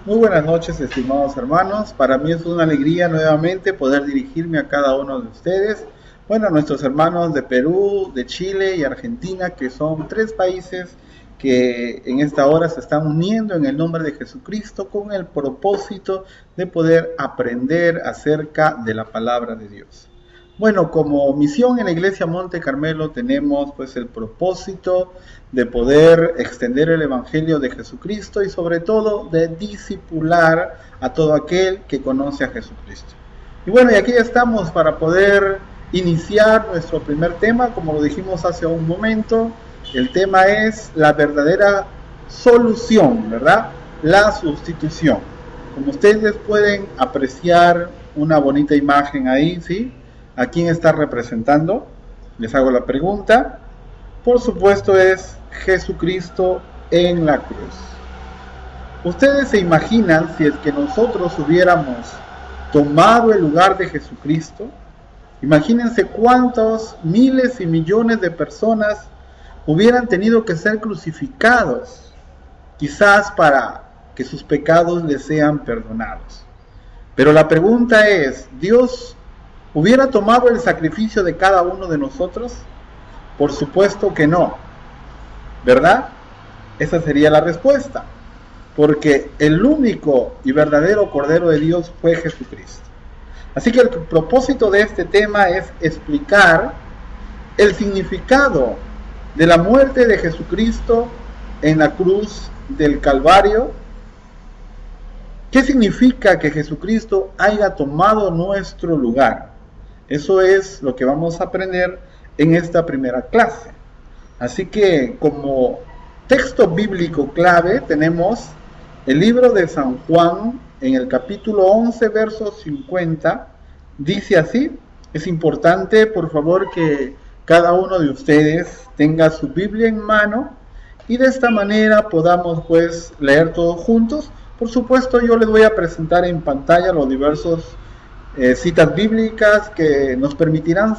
Muy buenas noches, estimados hermanos. Para mí es una alegría nuevamente poder dirigirme a cada uno de ustedes. Bueno, a nuestros hermanos de Perú, de Chile y Argentina, que son tres países que en esta hora se están uniendo en el nombre de Jesucristo con el propósito de poder aprender acerca de la palabra de Dios. Bueno, como misión en la Iglesia Monte Carmelo tenemos pues el propósito de poder extender el Evangelio de Jesucristo y sobre todo de discipular a todo aquel que conoce a Jesucristo. Y bueno, y aquí estamos para poder iniciar nuestro primer tema, como lo dijimos hace un momento. El tema es la verdadera solución, ¿verdad? La sustitución. Como ustedes pueden apreciar una bonita imagen ahí, ¿sí? ¿A quién está representando? Les hago la pregunta. Por supuesto es Jesucristo en la cruz. ¿Ustedes se imaginan si es que nosotros hubiéramos tomado el lugar de Jesucristo? Imagínense cuántos miles y millones de personas hubieran tenido que ser crucificados, quizás para que sus pecados les sean perdonados. Pero la pregunta es, ¿Dios hubiera tomado el sacrificio de cada uno de nosotros? Por supuesto que no, ¿verdad? Esa sería la respuesta, porque el único y verdadero Cordero de Dios fue Jesucristo. Así que el propósito de este tema es explicar el significado de la muerte de Jesucristo en la cruz del Calvario. ¿Qué significa que Jesucristo haya tomado nuestro lugar? Eso es lo que vamos a aprender en esta primera clase. Así que como texto bíblico clave tenemos el libro de San Juan en el capítulo 11, verso 50. Dice así, es importante por favor que cada uno de ustedes tenga su Biblia en mano y de esta manera podamos pues leer todos juntos. Por supuesto yo les voy a presentar en pantalla los diversos citas bíblicas que nos permitirán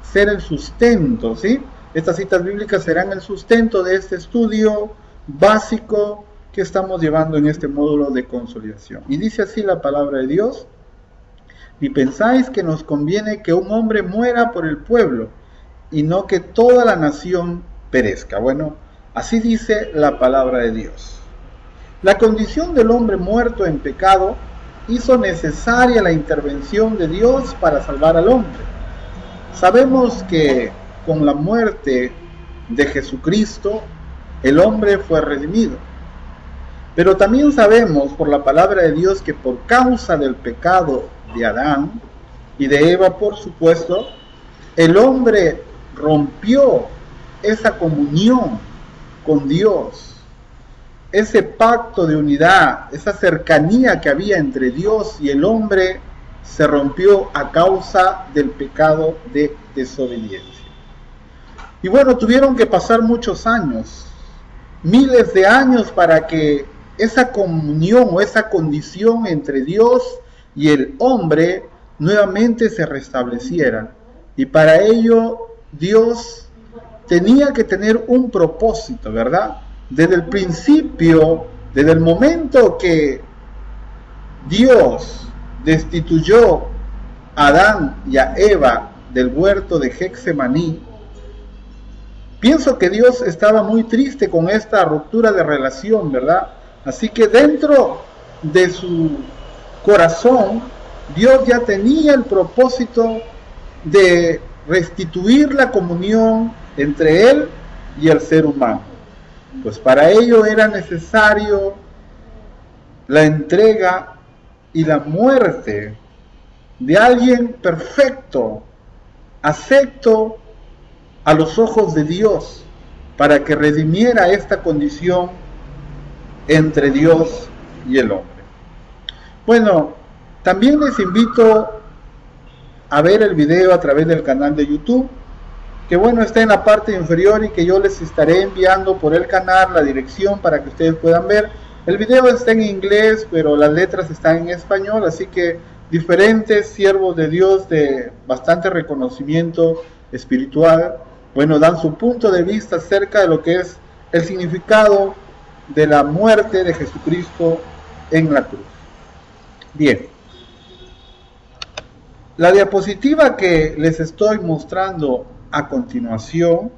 ser el sustento, ¿sí? Estas citas bíblicas serán el sustento de este estudio básico que estamos llevando en este módulo de consolidación. Y dice así la palabra de Dios: ni pensáis que nos conviene que un hombre muera por el pueblo, y no que toda la nación perezca. Bueno, así dice la palabra de Dios. La condición del hombre muerto en pecado hizo necesaria la intervención de Dios para salvar al hombre. Sabemos que con la muerte de Jesucristo el hombre fue redimido. Pero también sabemos por la palabra de Dios que por causa del pecado de Adán y de Eva, por supuesto, el hombre rompió esa comunión con Dios. Ese pacto de unidad, esa cercanía que había entre Dios y el hombre se rompió a causa del pecado de desobediencia. Y bueno, tuvieron que pasar muchos años, miles de años para que esa comunión o esa condición entre Dios y el hombre nuevamente se restableciera. Y para ello Dios tenía que tener un propósito, ¿verdad? Desde el principio, desde el momento que Dios destituyó a Adán y a Eva del huerto de Getsemaní, pienso que Dios estaba muy triste con esta ruptura de relación, ¿verdad? Así que dentro de su corazón, Dios ya tenía el propósito de restituir la comunión entre Él y el ser humano. Pues para ello era necesario la entrega y la muerte de alguien perfecto, acepto a los ojos de Dios, para que redimiera esta condición entre Dios y el hombre. Bueno, también les invito a ver el video a través del canal de YouTube, que bueno, está en la parte inferior y que yo les estaré enviando por el canal la dirección para que ustedes puedan ver. El video está en inglés, pero las letras están en español, así que diferentes siervos de Dios de bastante reconocimiento espiritual, bueno, dan su punto de vista acerca de lo que es el significado de la muerte de Jesucristo en la cruz. Bien, la diapositiva que les estoy mostrando a continuación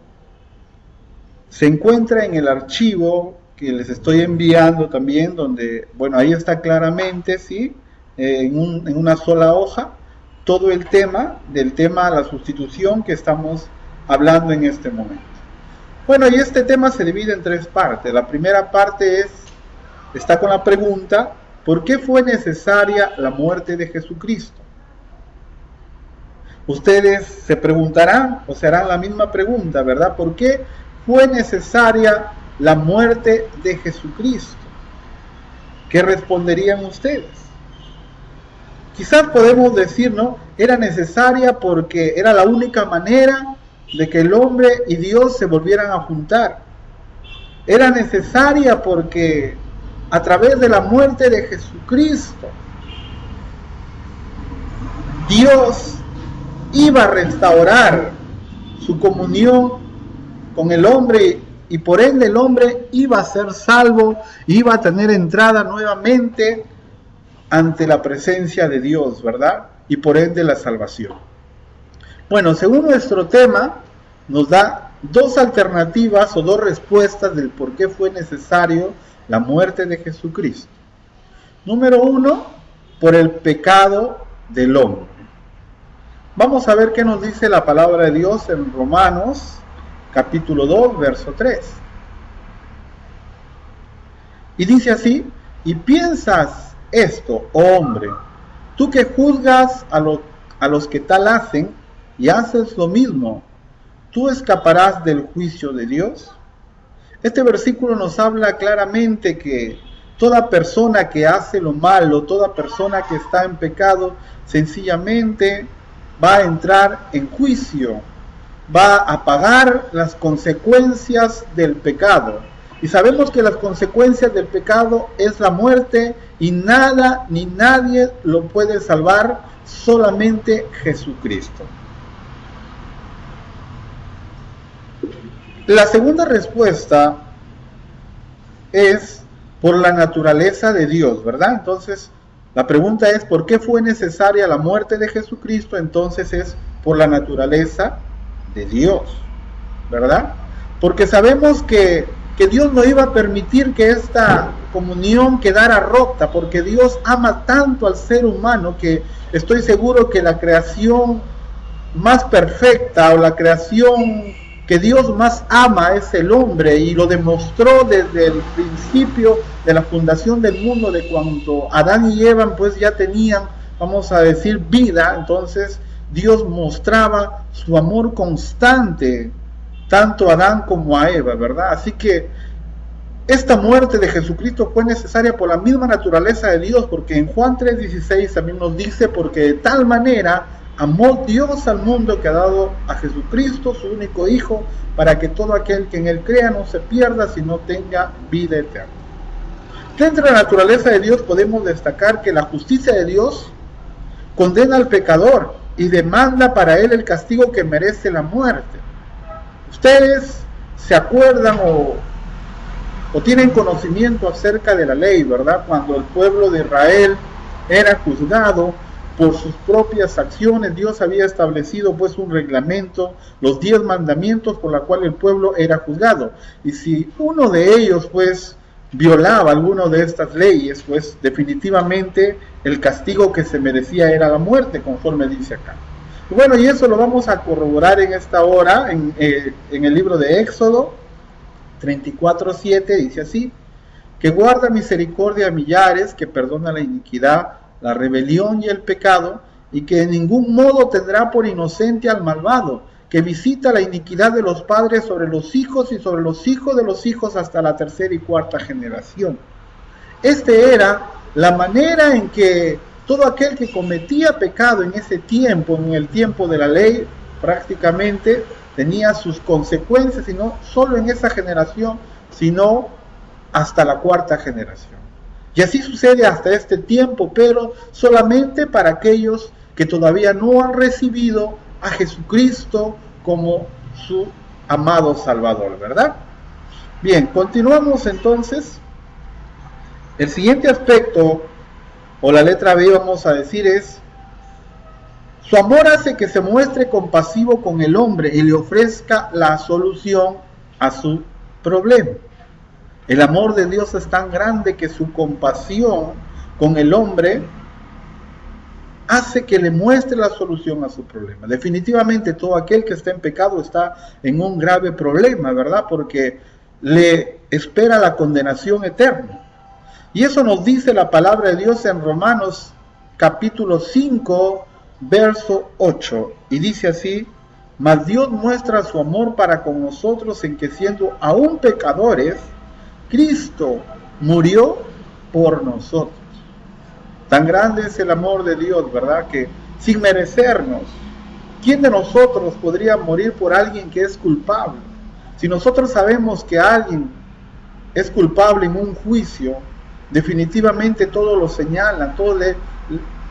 se encuentra en el archivo que les estoy enviando también, donde, bueno, ahí está claramente, ¿sí? En una sola hoja, todo el tema, la sustitución que estamos hablando en este momento. Bueno, y este tema se divide en tres partes. La primera parte está con la pregunta, ¿por qué fue necesaria la muerte de Jesucristo? Ustedes se preguntarán, o se harán la misma pregunta, ¿verdad? ¿Por qué fue necesaria la muerte de Jesucristo? ¿Qué responderían ustedes? Quizás podemos decir, ¿no? Era necesaria porque era la única manera de que el hombre y Dios se volvieran a juntar. Era necesaria porque a través de la muerte de Jesucristo, Dios iba a restaurar su comunión con el hombre y por ende el hombre iba a ser salvo, iba a tener entrada nuevamente ante la presencia de Dios, ¿verdad? Y por ende la salvación. Bueno, según nuestro tema, nos da dos alternativas o dos respuestas del por qué fue necesario la muerte de Jesucristo. Número uno, por el pecado del hombre. Vamos a ver qué nos dice la palabra de Dios en Romanos, capítulo 2, verso 3. Y dice así, y piensas esto, oh hombre, tú que juzgas a los que tal hacen y haces lo mismo, ¿tú escaparás del juicio de Dios? Este versículo nos habla claramente que toda persona que hace lo malo, toda persona que está en pecado, sencillamente va a entrar en juicio, va a pagar las consecuencias del pecado. Y sabemos que las consecuencias del pecado es la muerte y nada ni nadie lo puede salvar, solamente Jesucristo. La segunda respuesta es por la naturaleza de Dios, ¿verdad? Entonces, la pregunta es, ¿por qué fue necesaria la muerte de Jesucristo? Entonces es por la naturaleza de Dios, ¿verdad? Porque sabemos que Dios no iba a permitir que esta comunión quedara rota, porque Dios ama tanto al ser humano que estoy seguro que la creación más perfecta o la creación que Dios más ama es el hombre, y lo demostró desde el principio de la fundación del mundo, de cuando Adán y Eva pues ya tenían, vamos a decir, vida. Entonces Dios mostraba su amor constante tanto a Adán como a Eva, ¿verdad? Así que esta muerte de Jesucristo fue necesaria por la misma naturaleza de Dios, porque en Juan 3:16 también nos dice, porque de tal manera amó Dios al mundo que ha dado a Jesucristo, su único Hijo, para que todo aquel que en Él crea no se pierda, sino tenga vida eterna. Dentro de la naturaleza de Dios podemos destacar que la justicia de Dios condena al pecador y demanda para él el castigo que merece la muerte. Ustedes se acuerdan o tienen conocimiento acerca de la ley, ¿verdad? Cuando el pueblo de Israel era juzgado por sus propias acciones, Dios había establecido pues un reglamento, los 10 mandamientos por la cual el pueblo era juzgado. Y si uno de ellos pues violaba alguna de estas leyes, pues definitivamente el castigo que se merecía era la muerte, conforme dice acá. Y bueno, y eso lo vamos a corroborar en esta hora, en el libro de Éxodo 34:7, dice así, que guarda misericordia a millares, que perdona la iniquidad, la rebelión y el pecado, y que en ningún modo tendrá por inocente al malvado, que visita la iniquidad de los padres sobre los hijos y sobre los hijos de los hijos hasta la tercera y cuarta generación. Este era la manera en que todo aquel que cometía pecado en ese tiempo, en el tiempo de la ley, prácticamente tenía sus consecuencias, y no solo en esa generación, sino hasta la cuarta generación. Y así sucede hasta este tiempo, pero solamente para aquellos que todavía no han recibido a Jesucristo como su amado Salvador, ¿verdad? Bien, continuamos entonces El siguiente aspecto, o la letra B vamos a decir, es: su amor hace que se muestre compasivo con el hombre y le ofrezca la solución a su problema. El amor de Dios es tan grande que su compasión con el hombre hace que le muestre la solución a su problema. Definitivamente todo aquel que está en pecado está en un grave problema, ¿verdad? Porque le espera la condenación eterna. Y eso nos dice la palabra de Dios en Romanos capítulo 5, verso 8. Y dice así: mas Dios muestra su amor para con nosotros en que, siendo aún pecadores, Cristo murió por nosotros. Tan grande es el amor de Dios, ¿verdad? Que sin merecernos, ¿quién de nosotros podría morir por alguien que es culpable? Si nosotros sabemos que alguien es culpable en un juicio, definitivamente todos lo señalan, todos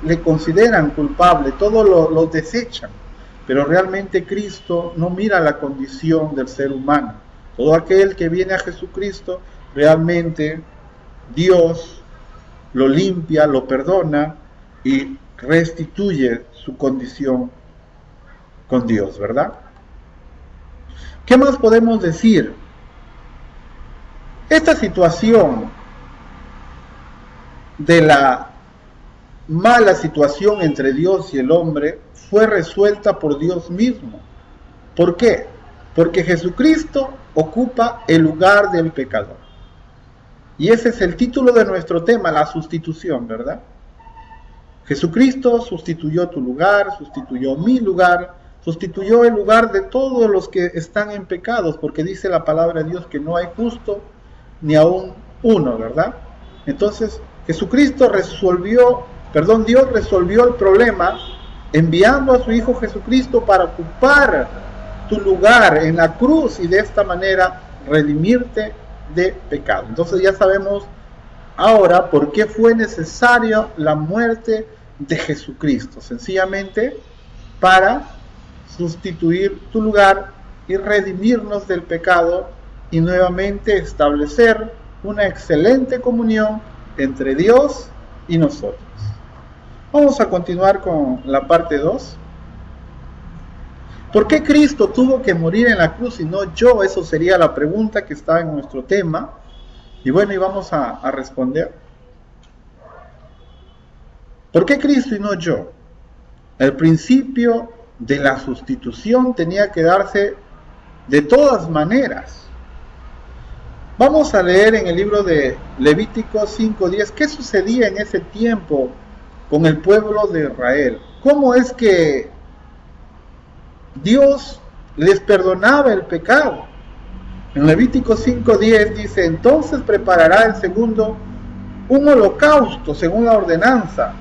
le consideran culpable, todos lo desechan. Pero realmente Cristo no mira la condición del ser humano. Todo aquel que viene a Jesucristo, realmente Dios lo limpia, lo perdona y restituye su condición con Dios, ¿verdad? ¿Qué más podemos decir? Esta situación de la mala situación entre Dios y el hombre fue resuelta por Dios mismo. ¿Por qué? Porque Jesucristo ocupa el lugar del pecador. Y ese es el título de nuestro tema, la sustitución, ¿verdad? Jesucristo sustituyó tu lugar, sustituyó mi lugar, sustituyó el lugar de todos los que están en pecados, porque dice la palabra de Dios que no hay justo ni aún uno, ¿verdad? Entonces, Dios resolvió el problema enviando a su Hijo Jesucristo para ocupar tu lugar en la cruz y de esta manera redimirte de pecado. Entonces ya sabemos ahora por qué fue necesaria la muerte de Jesucristo, sencillamente para sustituir tu lugar y redimirnos del pecado y nuevamente establecer una excelente comunión entre Dios y nosotros. Vamos a continuar con la parte 2. ¿Por qué Cristo tuvo que morir en la cruz y no yo? Eso sería la pregunta que está en nuestro tema. Y bueno, y vamos a responder. ¿Por qué Cristo y no yo? El principio de la sustitución tenía que darse de todas maneras. Vamos a leer en el libro de Levítico 5:10 qué sucedía en ese tiempo con el pueblo de Israel. ¿Cómo es que Dios les perdonaba el pecado? En Levítico 5:10 dice: entonces preparará el segundo un holocausto según la ordenanza.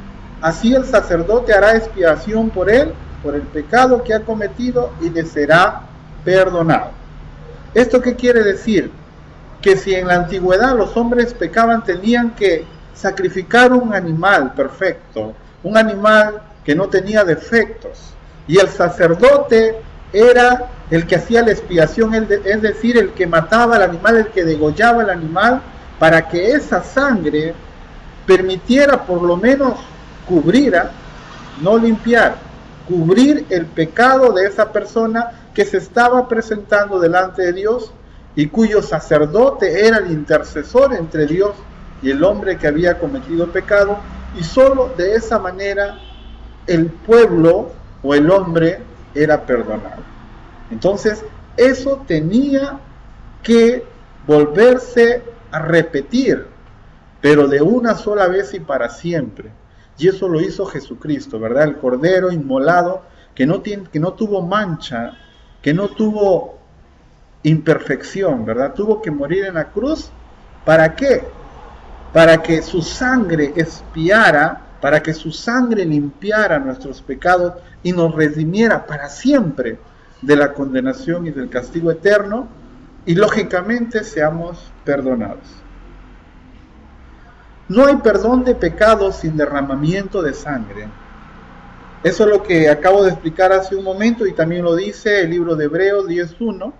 Así el sacerdote hará expiación por él, por el pecado que ha cometido, y le será perdonado. ¿Esto qué quiere decir? Que si en la antigüedad los hombres pecaban, tenían que sacrificar un animal perfecto, un animal que no tenía defectos, y el sacerdote era el que hacía la expiación, es decir, el que mataba al animal, el que degollaba al animal, para que esa sangre permitiera por lo menos cubrir, no limpiar, cubrir el pecado de esa persona que se estaba presentando delante de Dios y cuyo sacerdote era el intercesor entre Dios y el hombre que había cometido pecado, y solo de esa manera el pueblo o el hombre era perdonado. Entonces, eso tenía que volverse a repetir, pero de una sola vez y para siempre. Y eso lo hizo Jesucristo, ¿verdad? El Cordero inmolado, que no tuvo mancha, que no tuvo imperfección, ¿verdad? Tuvo que morir en la cruz. ¿Para qué? Para que su sangre expiara, para que su sangre limpiara nuestros pecados y nos redimiera para siempre de la condenación y del castigo eterno, y lógicamente seamos perdonados. No hay perdón de pecados sin derramamiento de sangre. Eso es lo que acabo de explicar hace un momento, y también lo dice el libro de Hebreos 10:1.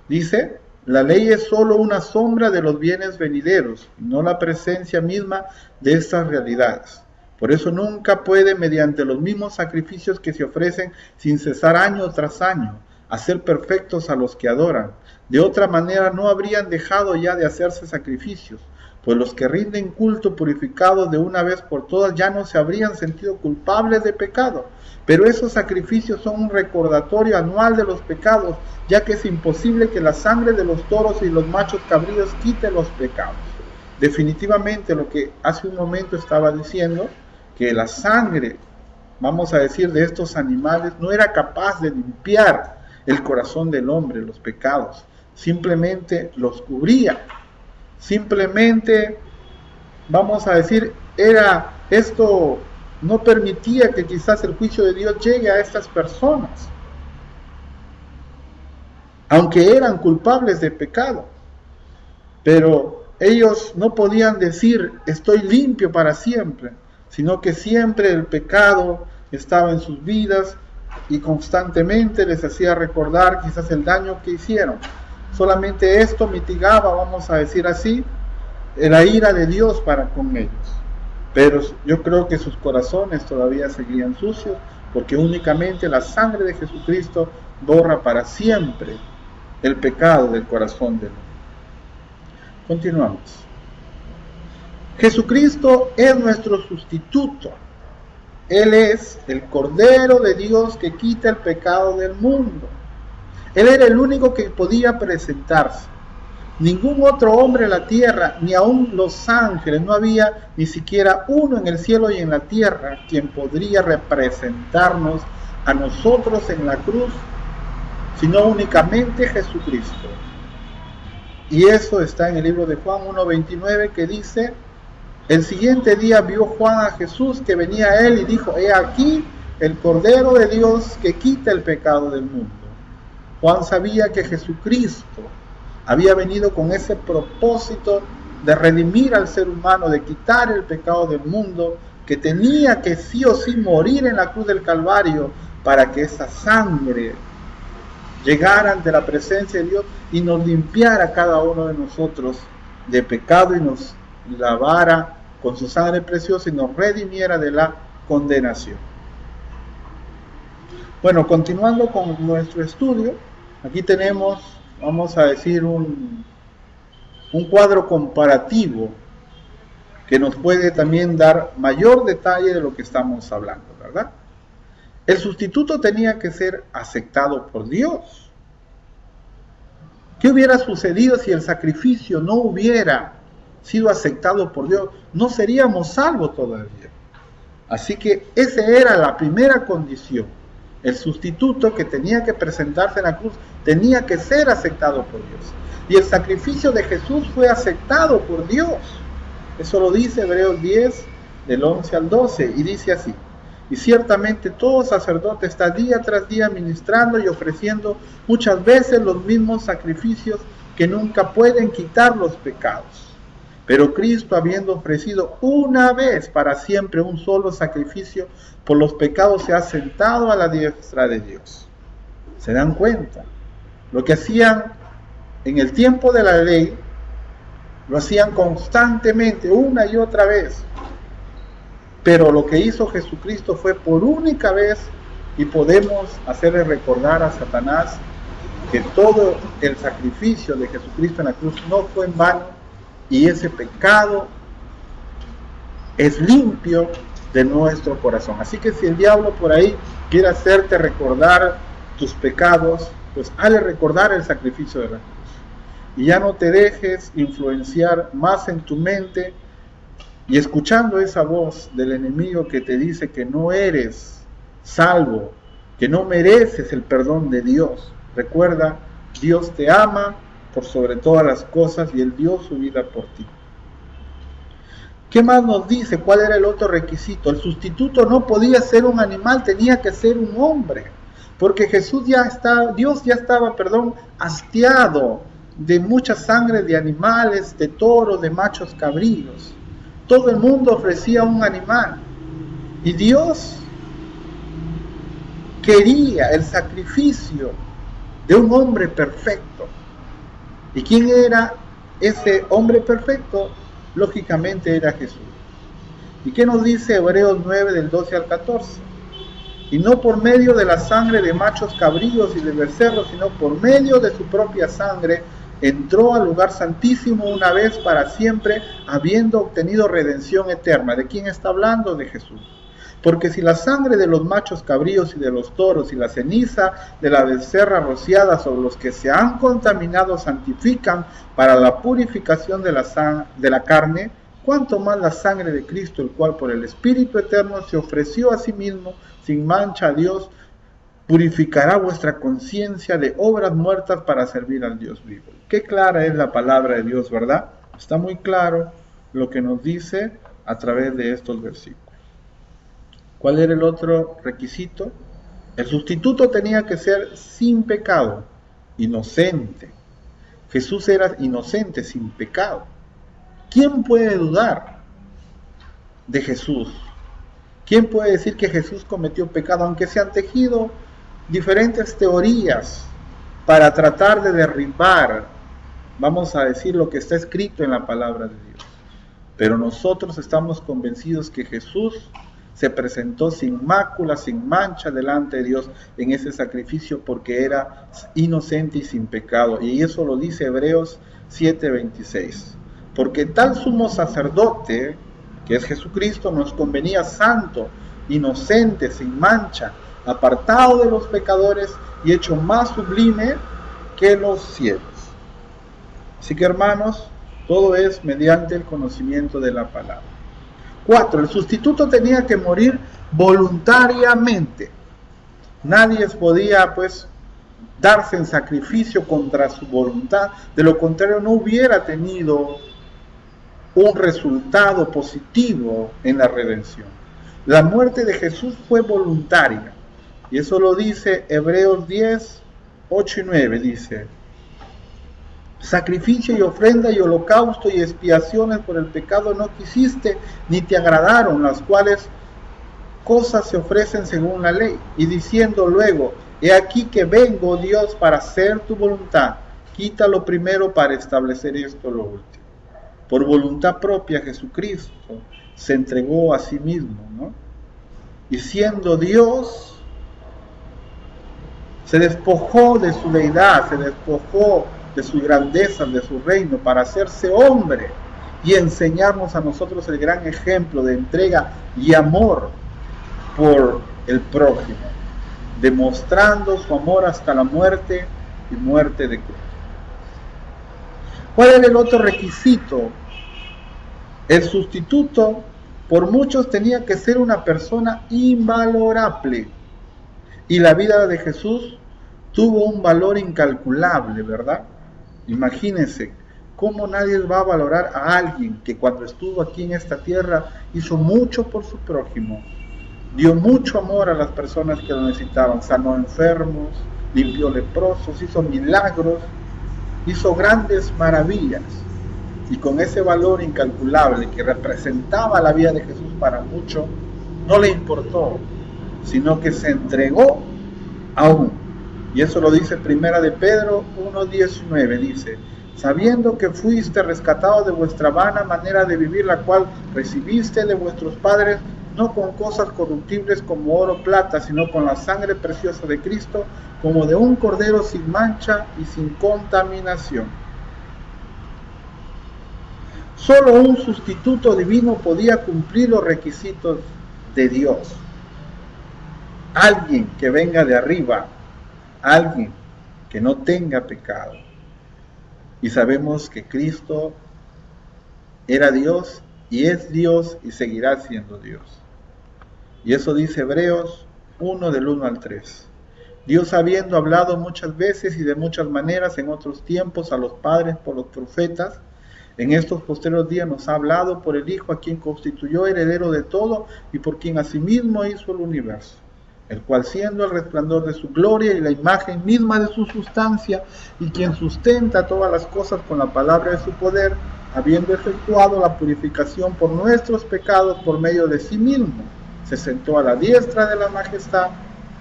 Dice: La ley es solo una sombra de los bienes venideros, no la presencia misma de estas realidades. Por eso nunca puede, mediante los mismos sacrificios que se ofrecen sin cesar año tras año, hacer perfectos a los que adoran. De otra manera no habrían dejado ya de hacerse sacrificios, pues los que rinden culto purificados de una vez por todas ya no se habrían sentido culpables de pecado. Pero esos sacrificios son un recordatorio anual de los pecados, ya que es imposible que la sangre de los toros y los machos cabríos quite los pecados. Definitivamente lo que hace un momento estaba diciendo, que la sangre, vamos a decir, de estos animales no era capaz de limpiar el corazón del hombre, los pecados, simplemente los cubría. Simplemente, vamos a decir, esto no permitía que quizás el juicio de Dios llegue a estas personas, aunque eran culpables de pecado. Pero ellos no podían decir, estoy limpio para siempre, sino que siempre el pecado estaba en sus vidas y constantemente les hacía recordar quizás el daño que hicieron. Solamente esto mitigaba, vamos a decir así, la ira de Dios para con ellos. Pero yo creo que sus corazones todavía seguían sucios, porque únicamente la sangre de Jesucristo borra para siempre el pecado del corazón del hombre. Continuamos. Jesucristo es nuestro sustituto. Él es el Cordero de Dios que quita el pecado del mundo. Él era el único que podía presentarse. Ningún otro hombre en la tierra, ni aun los ángeles, no había ni siquiera uno en el cielo y en la tierra quien podría representarnos a nosotros en la cruz, sino únicamente Jesucristo. Y eso está en el libro de Juan 1:29, que dice: el siguiente día vio Juan a Jesús que venía a él y dijo: he aquí el Cordero de Dios que quita el pecado del mundo. Juan sabía que Jesucristo había venido con ese propósito de redimir al ser humano, de quitar el pecado del mundo, que tenía que sí o sí morir en la cruz del Calvario para que esa sangre llegara ante la presencia de Dios y nos limpiara a cada uno de nosotros de pecado y nos lavara con su sangre preciosa y nos redimiera de la condenación. Bueno, continuando con nuestro estudio, aquí tenemos, vamos a decir, un cuadro comparativo que nos puede también dar mayor detalle de lo que estamos hablando, ¿verdad? El sustituto tenía que ser aceptado por Dios. ¿Qué hubiera sucedido si el sacrificio no hubiera sido aceptado por Dios? No seríamos salvos todavía. Así que esa era la primera condición. El sustituto que tenía que presentarse en la cruz tenía que ser aceptado por Dios. Y el sacrificio de Jesús fue aceptado por Dios. Eso lo dice Hebreos 10, del 11 al 12, y dice así: y ciertamente todo sacerdote está día tras día ministrando y ofreciendo muchas veces los mismos sacrificios que nunca pueden quitar los pecados. Pero Cristo, habiendo ofrecido una vez para siempre un solo sacrificio por los pecados, se ha sentado a la diestra de Dios. ¿Se dan cuenta? Lo que hacían en el tiempo de la ley, lo hacían constantemente, una y otra vez. Pero lo que hizo Jesucristo fue por única vez, y podemos hacerle recordar a Satanás que todo el sacrificio de Jesucristo en la cruz no fue en vano, y ese pecado es limpio de nuestro corazón. Así que si el diablo por ahí quiere hacerte recordar tus pecados, pues hazle recordar el sacrificio de la cruz. Y ya no te dejes influenciar más en tu mente y escuchando esa voz del enemigo que te dice que no eres salvo, que no mereces el perdón de Dios. Recuerda, Dios te ama por sobre todas las cosas y Él dio su vida por ti. ¿Qué más nos dice? ¿Cuál era el otro requisito? El sustituto no podía ser un animal, tenía que ser un hombre, porque Dios ya estaba, hastiado de mucha sangre de animales, de toros, de machos cabríos. Todo el mundo ofrecía un animal y Dios quería el sacrificio de un hombre perfecto. ¿Y quién era ese hombre perfecto? Lógicamente era Jesús. ¿Y qué nos dice Hebreos 9 del 12 al 14? Y no por medio de la sangre de machos cabríos y de becerros, sino por medio de su propia sangre, entró al lugar santísimo una vez para siempre, habiendo obtenido redención eterna. ¿De quién está hablando? De Jesús. Porque si la sangre de los machos cabríos y de los toros y la ceniza de la becerra rociada sobre los que se han contaminado santifican para la purificación de la carne, cuánto más la sangre de Cristo, el cual por el Espíritu eterno se ofreció a sí mismo sin mancha a Dios, purificará vuestra conciencia de obras muertas para servir al Dios vivo. Qué clara es la palabra de Dios, ¿verdad? Está muy claro lo que nos dice a través de estos versículos. ¿Cuál era el otro requisito? El sustituto tenía que ser sin pecado, inocente. Jesús era inocente, sin pecado. ¿Quién puede dudar de Jesús? ¿Quién puede decir que Jesús cometió pecado? Aunque se han tejido diferentes teorías para tratar de derribar, vamos a decir, lo que está escrito en la palabra de Dios. Pero nosotros estamos convencidos que Jesús se presentó sin mácula, sin mancha delante de Dios en ese sacrificio porque era inocente y sin pecado. Y eso lo dice Hebreos 7:26. Porque tal sumo sacerdote, que es Jesucristo, nos convenía santo, inocente, sin mancha, apartado de los pecadores y hecho más sublime que los cielos. Así que, hermanos, todo es mediante el conocimiento de la palabra. 4. El sustituto tenía que morir voluntariamente. Nadie podía, darse en sacrificio contra su voluntad. De lo contrario, no hubiera tenido un resultado positivo en la redención. La muerte de Jesús fue voluntaria. Y eso lo dice Hebreos 10, 8 y 9. Dice: sacrificio y ofrenda y holocausto y expiaciones por el pecado no quisiste, ni te agradaron, las cuales cosas se ofrecen según la ley. Y diciendo luego: he aquí que vengo, Dios, para hacer tu voluntad. Quítalo primero para establecer esto lo último. Por voluntad propia Jesucristo se entregó a sí mismo, ¿no? Y siendo Dios, se despojó de su deidad, se despojó de su grandeza, de su reino, para hacerse hombre y enseñarnos a nosotros el gran ejemplo de entrega y amor por el prójimo, demostrando su amor hasta la muerte y muerte de cruz. ¿Cuál era el otro requisito? El sustituto por muchos tenía que ser una persona invalorable, y la vida de Jesús tuvo un valor incalculable, ¿verdad? Imagínense cómo nadie va a valorar a alguien que cuando estuvo aquí en esta tierra hizo mucho por su prójimo, dio mucho amor a las personas que lo necesitaban, sanó enfermos, limpió leprosos, hizo milagros, hizo grandes maravillas. Y con ese valor incalculable que representaba la vida de Jesús para muchos, no le importó, sino que se entregó aún. Y eso lo dice Primera de Pedro 1:19, dice: sabiendo que fuiste rescatados de vuestra vana manera de vivir, la cual recibiste de vuestros padres, no con cosas corruptibles como oro o plata, sino con la sangre preciosa de Cristo, como de un cordero sin mancha y sin contaminación. Solo un sustituto divino podía cumplir los requisitos de Dios. Alguien que venga de arriba, alguien que no tenga pecado. Y sabemos que Cristo era Dios y es Dios y seguirá siendo Dios. Y eso dice Hebreos 1 del 1 al 3. Dios, habiendo hablado muchas veces y de muchas maneras en otros tiempos a los padres por los profetas, en estos posteriores días nos ha hablado por el Hijo, a quien constituyó heredero de todo y por quien asimismo hizo el universo, el cual, siendo el resplandor de su gloria y la imagen misma de su sustancia, y quien sustenta todas las cosas con la palabra de su poder, habiendo efectuado la purificación por nuestros pecados por medio de sí mismo, se sentó a la diestra de la majestad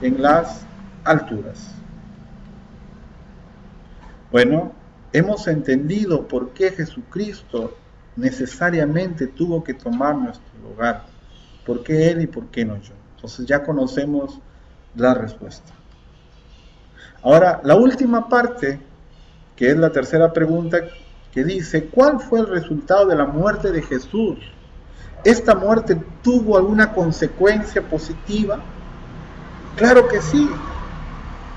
en las alturas. Bueno, hemos entendido por qué Jesucristo necesariamente tuvo que tomar nuestro lugar. ¿Por qué Él y por qué no yo? Entonces ya conocemos la respuesta. Ahora, la última parte, que es la tercera pregunta, que dice, ¿cuál fue el resultado de la muerte de Jesús? ¿Esta muerte tuvo alguna consecuencia positiva? Claro que sí.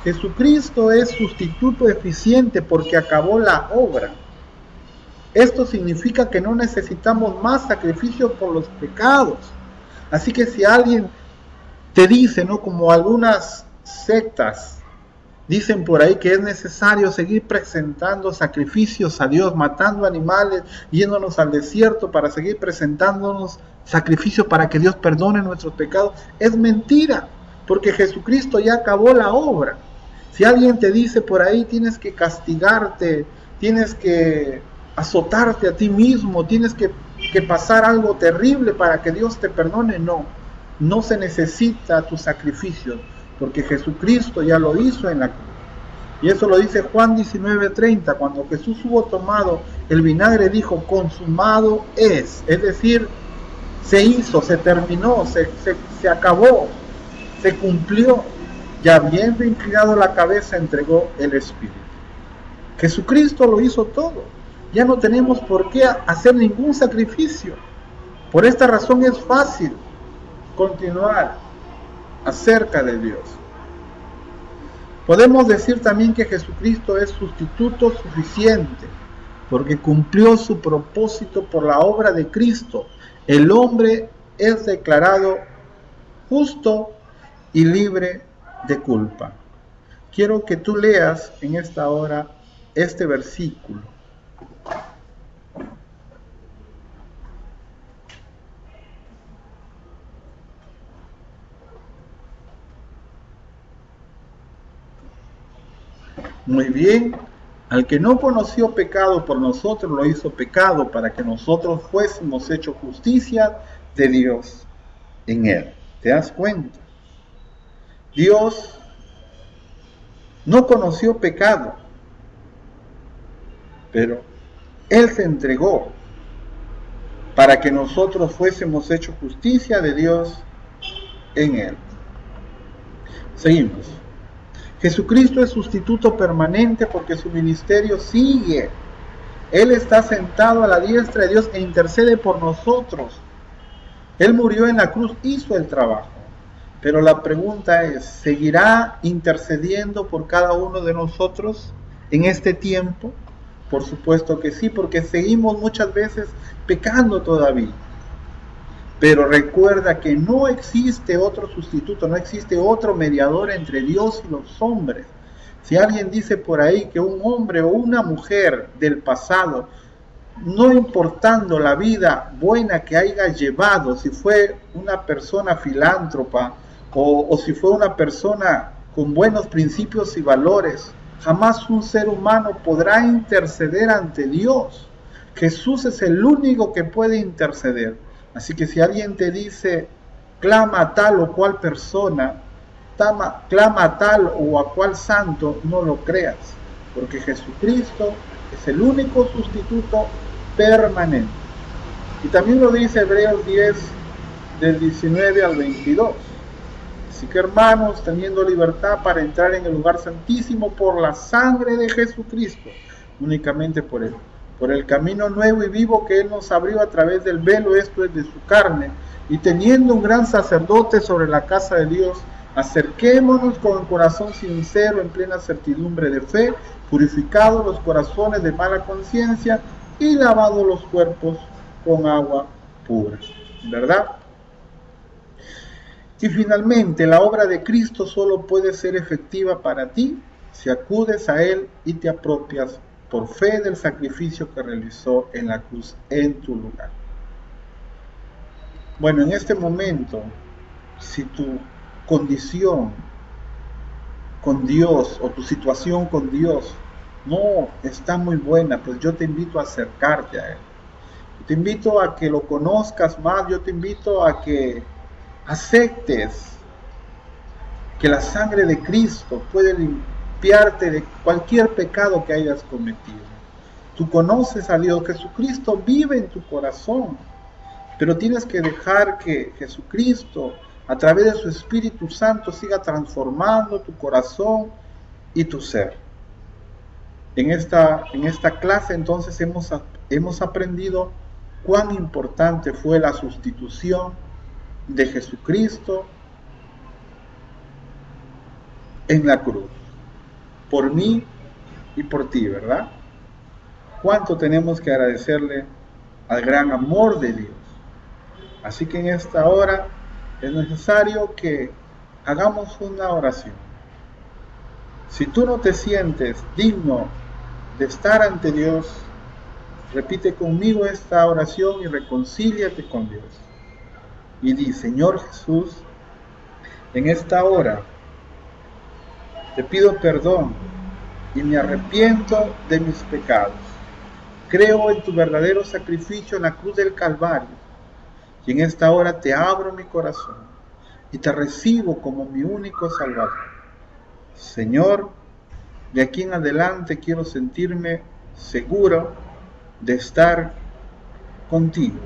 Jesucristo es sustituto eficiente porque acabó la obra. Esto significa que no necesitamos más sacrificios por los pecados. Así que si alguien te dice, ¿no? Como algunas sectas dicen por ahí que es necesario seguir presentando sacrificios a Dios, matando animales, yéndonos al desierto para seguir presentándonos sacrificios para que Dios perdone nuestros pecados, es mentira, porque Jesucristo ya acabó la obra. Si alguien te dice por ahí tienes que castigarte, tienes que azotarte a ti mismo, tienes que pasar algo terrible para que Dios te perdone, no se necesita tu sacrificio, porque Jesucristo ya lo hizo en la cruz. Y eso lo dice Juan 19:30, cuando Jesús hubo tomado el vinagre dijo, consumado es decir, se hizo, se terminó, se acabó, se cumplió, y habiendo inclinado la cabeza entregó el Espíritu. Jesucristo lo hizo todo, ya no tenemos por qué hacer ningún sacrificio. Por esta razón es fácil continuar acerca de Dios. Podemos decir también que Jesucristo es sustituto suficiente, porque cumplió su propósito por la obra de Cristo. El hombre es declarado justo y libre de culpa. Quiero que tú leas en esta hora este versículo. Muy bien, al que no conoció pecado por nosotros lo hizo pecado para que nosotros fuésemos hechos justicia de Dios en él. ¿Te das cuenta? Dios no conoció pecado, pero Él se entregó para que nosotros fuésemos hechos justicia de Dios en Él. Seguimos. Jesucristo es sustituto permanente porque su ministerio sigue. Él está sentado a la diestra de Dios e intercede por nosotros. Él murió en la cruz, hizo el trabajo. Pero la pregunta es, ¿seguirá intercediendo por cada uno de nosotros en este tiempo? Por supuesto que sí, porque seguimos muchas veces pecando todavía. Pero recuerda que no existe otro sustituto, no existe otro mediador entre Dios y los hombres. Si alguien dice por ahí que un hombre o una mujer del pasado, no importando la vida buena que haya llevado, si fue una persona filántropa o si fue una persona con buenos principios y valores, jamás un ser humano podrá interceder ante Dios. Jesús es el único que puede interceder. Así que si alguien te dice, clama a tal o cual persona, clama a tal o a cual santo, no lo creas, porque Jesucristo es el único sustituto permanente. Y también lo dice Hebreos 10, del 19 al 22. Así que hermanos, teniendo libertad para entrar en el lugar santísimo por la sangre de Jesucristo, únicamente por Él, por el camino nuevo y vivo que Él nos abrió a través del velo, esto es de su carne, y teniendo un gran sacerdote sobre la casa de Dios, acerquémonos con el corazón sincero en plena certidumbre de fe, purificados los corazones de mala conciencia y lavados los cuerpos con agua pura. ¿Verdad? Y finalmente, la obra de Cristo solo puede ser efectiva para ti si acudes a Él y te apropias por fe del sacrificio que realizó en la cruz en tu lugar. Bueno, en este momento, si tu condición con Dios o tu situación con Dios no está muy buena, pues yo te invito a acercarte a Él. Te invito a que lo conozcas más, yo te invito a que aceptes que la sangre de Cristo puede limpiarte de cualquier pecado que hayas cometido. Tú conoces a Dios, Jesucristo vive en tu corazón, pero tienes que dejar que Jesucristo, a través de su Espíritu Santo, siga transformando tu corazón y tu ser. En esta clase entonces hemos aprendido cuán importante fue la sustitución de Jesucristo en la cruz, por mí y por ti, ¿verdad? Cuánto tenemos que agradecerle al gran amor de Dios. Así que en esta hora es necesario que hagamos una oración. Si tú no te sientes digno de estar ante Dios, repite conmigo esta oración y reconcíliate con Dios. Y di: Señor Jesús, en esta hora te pido perdón y me arrepiento de mis pecados. Creo en tu verdadero sacrificio en la cruz del Calvario. Y en esta hora te abro mi corazón y te recibo como mi único Salvador. Señor, de aquí en adelante quiero sentirme seguro de estar contigo.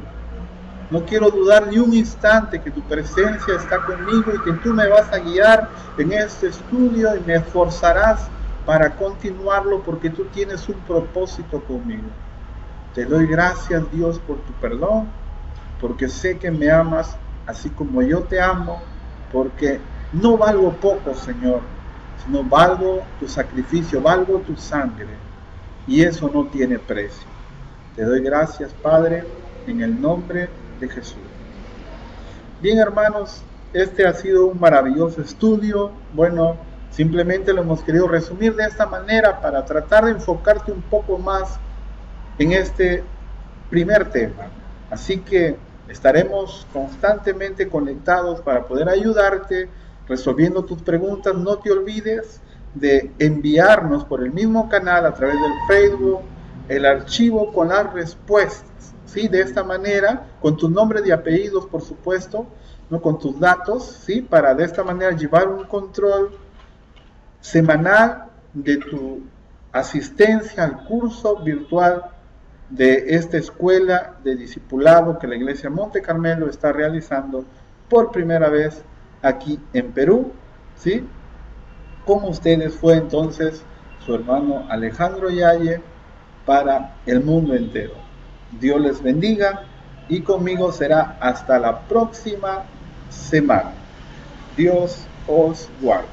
No quiero dudar ni un instante que tu presencia está conmigo y que tú me vas a guiar en este estudio y me esforzarás para continuarlo porque tú tienes un propósito conmigo. Te doy gracias, Dios, por tu perdón, porque sé que me amas así como yo te amo, porque no valgo poco, Señor, sino valgo tu sacrificio, valgo tu sangre, y eso no tiene precio. Te doy gracias, Padre, en el nombre de Jesús. Bien, hermanos, este ha sido un maravilloso estudio. Bueno, simplemente lo hemos querido resumir de esta manera para tratar de enfocarte un poco más en este primer tema. Así que estaremos constantemente conectados para poder ayudarte resolviendo tus preguntas. No te olvides de enviarnos por el mismo canal a través del Facebook el archivo con las respuestas, ¿sí? De esta manera, con tu nombre y apellidos, por supuesto, ¿no? Con tus datos, ¿sí? Para de esta manera llevar un control semanal de tu asistencia al curso virtual de esta escuela de discipulado que la Iglesia Monte Carmelo está realizando por primera vez aquí en Perú, ¿sí? Con ustedes fue entonces su hermano Alejandro Yaye para el mundo entero. Dios les bendiga y conmigo será hasta la próxima semana. Dios os guarde.